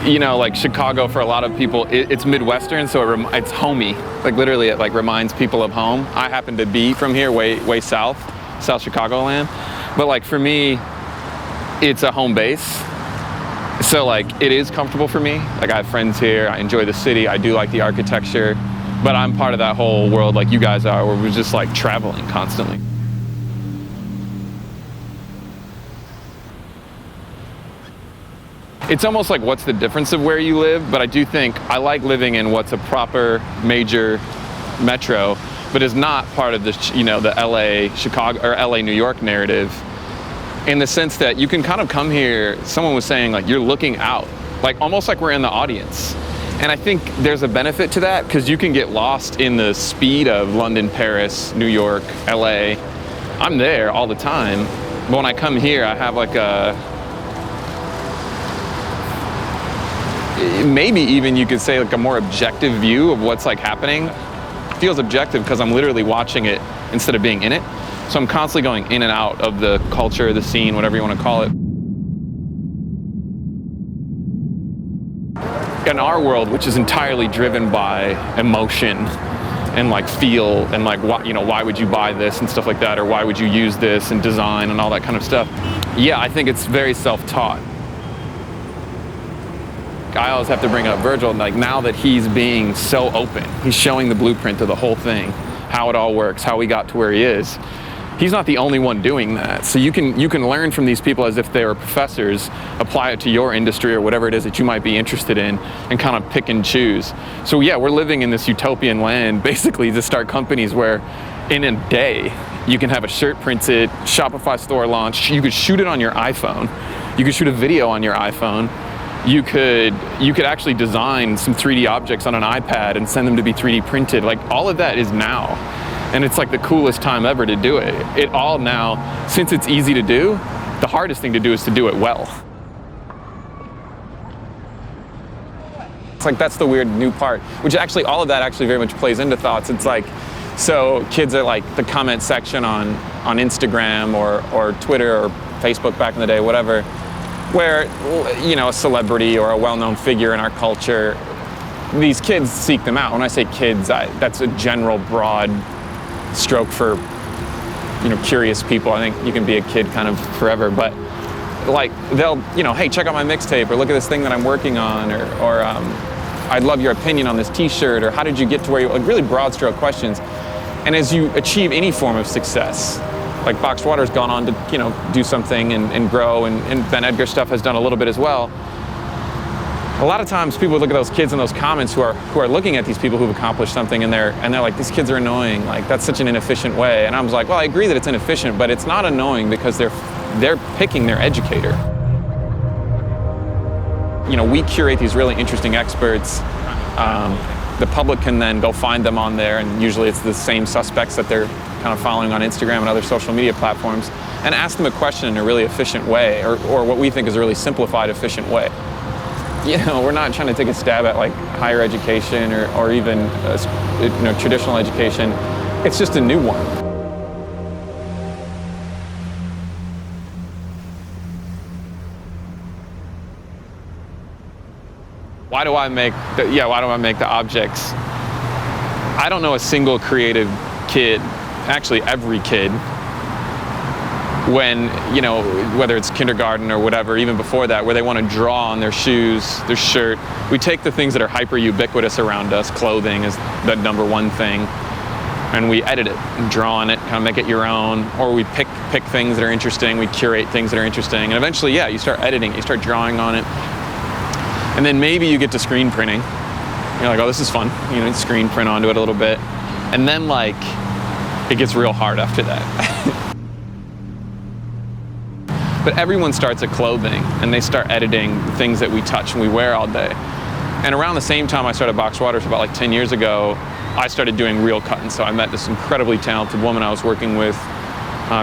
you know, like Chicago for a lot of people, it's Midwestern, so it's homey. Like literally, it like reminds people of home. I happen to be from here, way south Chicagoland, but like for me, it's a home base. So like it is comfortable for me. Like I have friends here, I enjoy the city, I do like the architecture, but I'm part of that whole world like you guys are, where we're just like traveling constantly. It's almost like what's the difference of where you live, but I do think I like living in what's a proper major metro, but is not part of the, you know, the LA, Chicago, or LA, New York narrative, in the sense that you can kind of come here, someone was saying like you're looking out, like almost like we're in the audience. And I think there's a benefit to that because you can get lost in the speed of London, Paris, New York, LA. I'm there all the time, but when I come here, I have like maybe even you could say like a more objective view of what's like happening. It feels objective because I'm literally watching it instead of being in it. So I'm constantly going in and out of the culture, the scene, whatever you want to call it. In our world, which is entirely driven by emotion and like feel and like what, you know, why would you buy this and stuff like that, or why would you use this and design and all that kind of stuff. Yeah, I think it's very self-taught. I always have to bring up Virgil, like now that he's being so open, he's showing the blueprint of the whole thing, how it all works, how we got to where he is. He's not the only one doing that. So you can learn from these people as if they were professors, apply it to your industry or whatever it is that you might be interested in, and kind of pick and choose. So yeah, we're living in this utopian land, basically, to start companies where in a day, you can have a shirt printed, Shopify store launch, you could shoot it on your iPhone, you could shoot a video on your iPhone, you could actually design some 3D objects on an iPad and send them to be 3D printed. Like all of that is now. And it's like the coolest time ever to do it. It all now, since it's easy to do, the hardest thing to do is to do it well. It's like that's the weird new part, which actually all of that actually very much plays into thoughts. It's like, so kids are like the comment section on Instagram or Twitter or Facebook back in the day, whatever, where, you know, a celebrity or a well-known figure in our culture, these kids seek them out. When I say kids, that's a general broad stroke for, you know, curious people. I think you can be a kid kind of forever, but like they'll, you know, hey, check out my mixtape, or look at this thing that I'm working on, or I'd love your opinion on this t-shirt, or how did you get to where you, like really broad stroke questions. And as you achieve any form of success, like Boxed Water's gone on to, you know, do something and grow, and Ben Edgar stuff has done a little bit as well. A lot of times people look at those kids in those comments who are looking at these people who've accomplished something, and they're like, these kids are annoying, like that's such an inefficient way. And I was like, well, I agree that it's inefficient, but it's not annoying because they're picking their educator. You know, we curate these really interesting experts. The public can then go find them on there, and usually it's the same suspects that they're kind of following on Instagram and other social media platforms, and ask them a question in a really efficient way, or what we think is a really simplified, efficient way. You know, we're not trying to take a stab at like higher education or even you know, traditional education. It's just a new one. Why do I make the objects? I don't know a single creative kid, actually every kid, when, you know, whether it's kindergarten or whatever, even before that, where they want to draw on their shoes, their shirt. We take the things that are hyper ubiquitous around us, clothing is the number one thing, and we edit it and draw on it, kind of make it your own, or we pick things that are interesting, we curate things that are interesting, and eventually, yeah, you start editing, you start drawing on it, and then maybe you get to screen printing. You're like, oh, this is fun. You know, screen print onto it a little bit, and then like, it gets real hard after that. But everyone starts at clothing, and they start editing the things that we touch and we wear all day. And around the same time I started Boxed Water, so about like 10 years ago, I started doing real cut. And so I met this incredibly talented woman I was working with.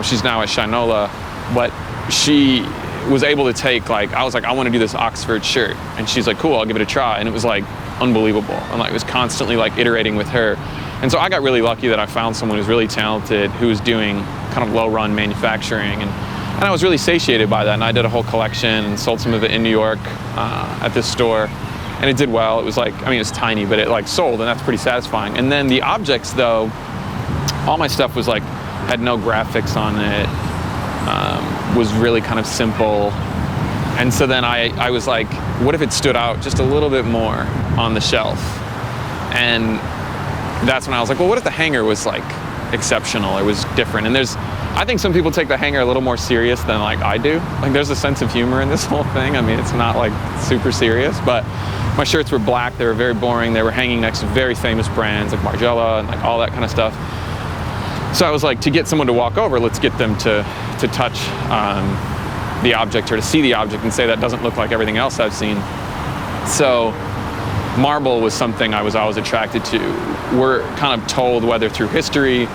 She's now at Shinola, but she was able to take, like, I was like, I want to do this Oxford shirt. And she's like, cool, I'll give it a try. And it was like unbelievable. And like, it was constantly like iterating with her. And so I got really lucky that I found someone who's really talented, who was doing kind of low run manufacturing. And And I was really satiated by that, and I did a whole collection and sold some of it in New York at this store. And it did well. It was like, I mean, it's tiny, but it like sold, and that's pretty satisfying. And then the objects, though, all my stuff was like, had no graphics on it, was really kind of simple. And so then I was like, what if it stood out just a little bit more on the shelf? And that's when I was like, well, what if the hanger was like exceptional or was different? And I think some people take the hanger a little more serious than like I do. Like there's a sense of humor in this whole thing. I mean, it's not like super serious, but my shirts were black, they were very boring, they were hanging next to very famous brands like Margiela and like all that kind of stuff. So I was like, to get someone to walk over, let's get them to touch the object or to see the object and say that doesn't look like everything else I've seen. So marble was something I was always attracted to. We're kind of told, whether through history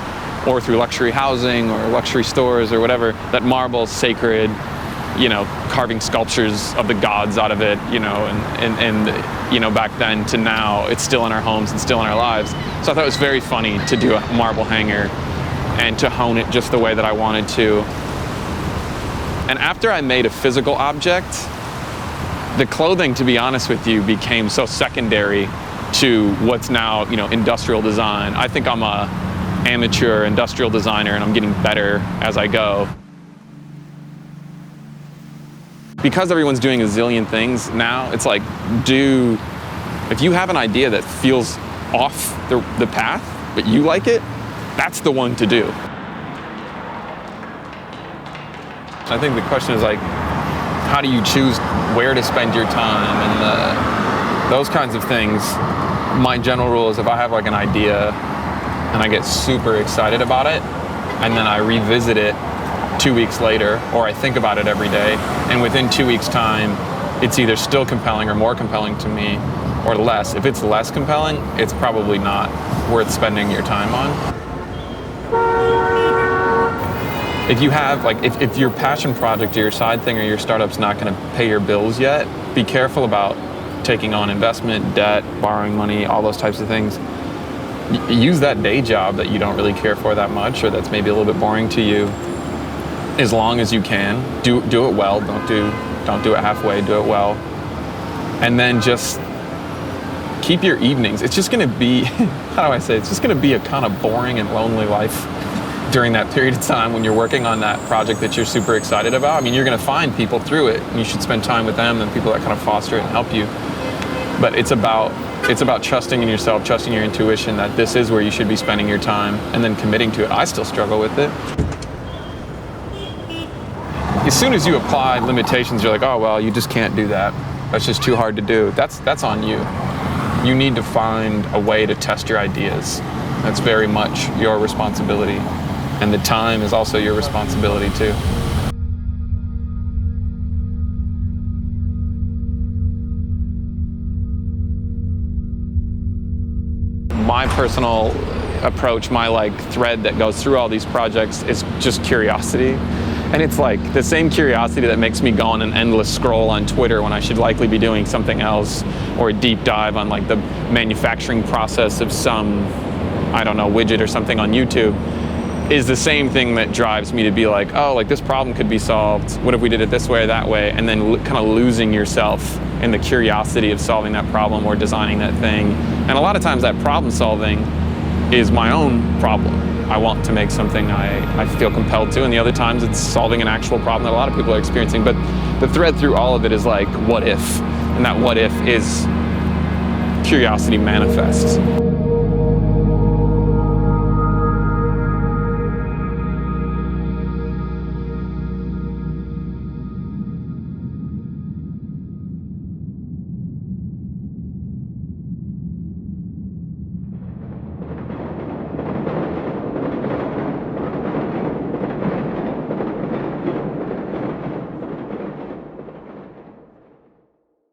or through luxury housing or luxury stores or whatever, that marble's sacred, you know, carving sculptures of the gods out of it, you know, and you know, back then to now, it's still in our homes and still in our lives. So I thought it was very funny to do a marble hanger and to hone it just the way that I wanted to. And after I made a physical object, the clothing, to be honest with you, became so secondary to what's now, you know, industrial design. I think I'm a amateur industrial designer, and I'm getting better as I go. Because everyone's doing a zillion things now, it's like, if you have an idea that feels off the path, but you like it, that's the one to do. I think the question is like, how do you choose where to spend your time and those kinds of things. My general rule is if I have like an idea and I get super excited about it, and then I revisit it 2 weeks later, or I think about it every day, and within 2 weeks' time, it's either still compelling or more compelling to me, or less. If it's less compelling, it's probably not worth spending your time on. If you have, like, if your passion project or your side thing or your startup's not gonna pay your bills yet, be careful about taking on investment, debt, borrowing money, all those types of things. Use that day job that you don't really care for that much, or that's maybe a little bit boring to you, as long as you can. Do it well. Don't do it halfway. Do it well. And then just keep your evenings. It's just going to be, how do I say? It's just going to be a kind of boring and lonely life during that period of time when you're working on that project that you're super excited about. I mean, you're going to find people through it, and you should spend time with them and people that kind of foster it and help you. But it's about trusting in yourself, trusting your intuition that this is where you should be spending your time, and then committing to it. I still struggle with it. As soon as you apply limitations, you're like, oh, well, you just can't do that. That's just too hard to do. That's on you. You need to find a way to test your ideas. That's very much your responsibility. And the time is also your responsibility too. My personal approach, my like thread that goes through all these projects is just curiosity. And it's like the same curiosity that makes me go on an endless scroll on Twitter when I should likely be doing something else, or a deep dive on like the manufacturing process of some, I don't know, widget or something on YouTube, is the same thing that drives me to be like, oh, like this problem could be solved. What if we did it this way or that way? And then kind of losing yourself in the curiosity of solving that problem or designing that thing. And a lot of times that problem solving is my own problem. I want to make something I feel compelled to, and the other times it's solving an actual problem that a lot of people are experiencing. But the thread through all of it is like, what if? And that what if is curiosity manifests.